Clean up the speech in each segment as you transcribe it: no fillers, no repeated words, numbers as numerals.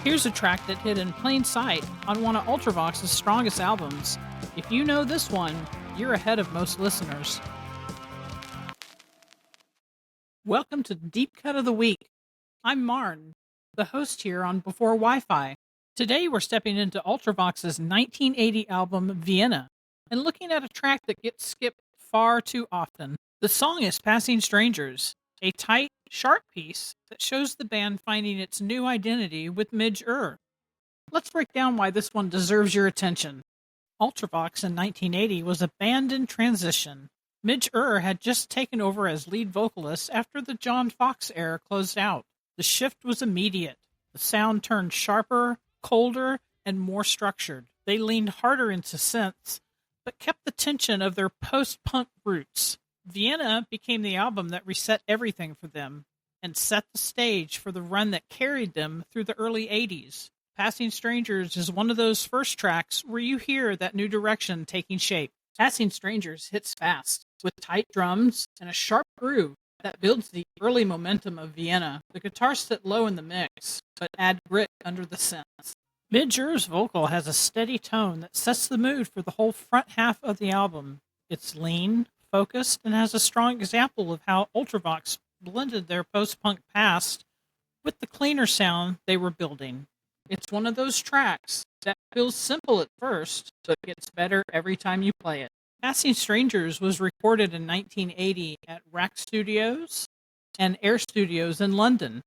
Here's a track that hid in plain sight on one of Ultravox's strongest albums. If you know this one, you're ahead of most listeners. Welcome to Deep Cut of the Week. I'm Marn, the host here on Before Wi-Fi. Today we're stepping into Ultravox's 1980 album Vienna and looking at a track that gets skipped far too often. The song is Passing Strangers, a tight, sharp piece that shows the band finding its new identity with Midge Ure. Let's break down why this one deserves your attention. Ultravox in 1980 was a band in transition. Midge Ure had just taken over as lead vocalist after the John Fox era closed out. The shift was immediate. The sound turned sharper, colder, and more structured. They leaned harder into synths, but kept the tension of their post-punk roots. Vienna became the album that reset everything for them and set the stage for the run that carried them through the early 80s. Passing Strangers is one of those first tracks where you hear that new direction taking shape. Passing Strangers hits fast, with tight drums and a sharp groove that builds the early momentum of Vienna. The guitars sit low in the mix, but add grit under the synths. Midge Ure's vocal has a steady tone that sets the mood for the whole front half of the album. It's lean, focused, and has a strong example of how Ultravox blended their post-punk past with the cleaner sound they were building. It's one of those tracks that feels simple at first, but gets better every time you play it. Passing Strangers was recorded in 1980 at Rack Studios and Air Studios in London.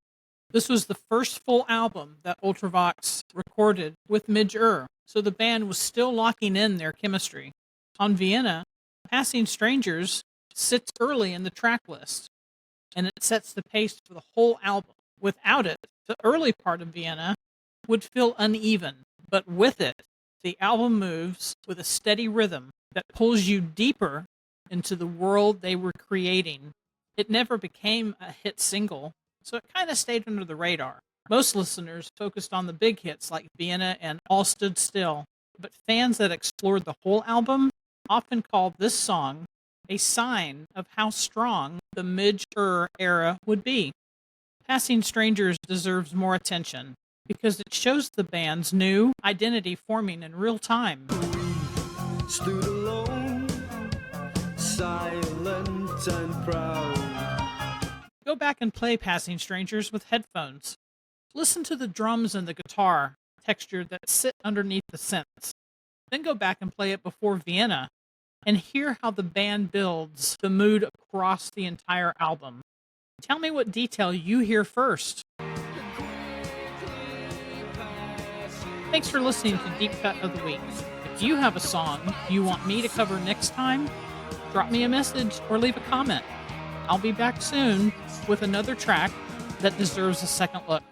This was the first full album that Ultravox recorded with Midge Ure, so the band was still locking in their chemistry. On Vienna, Passing Strangers sits early in the track list, and it sets the pace for the whole album. Without it, the early part of Vienna would feel uneven, but with it, the album moves with a steady rhythm that pulls you deeper into the world they were creating. It never became a hit single, so it kind of stayed under the radar. Most listeners focused on the big hits like Vienna and All Stood Still, but fans that explored the whole album often called this song a sign of how strong the Midge Ure era would be. Passing Strangers deserves more attention because it shows the band's new identity forming in real time. Stood alone, silent and proud. Go back and play Passing Strangers with headphones. Listen to the drums and the guitar texture that sit underneath the synths. Then go back and play it before Vienna and hear how the band builds the mood across the entire album. Tell me what detail you hear first. Thanks for listening to Deep Cut of the Week. If you have a song you want me to cover next time, drop me a message or leave a comment. I'll be back soon with another track that deserves a second look.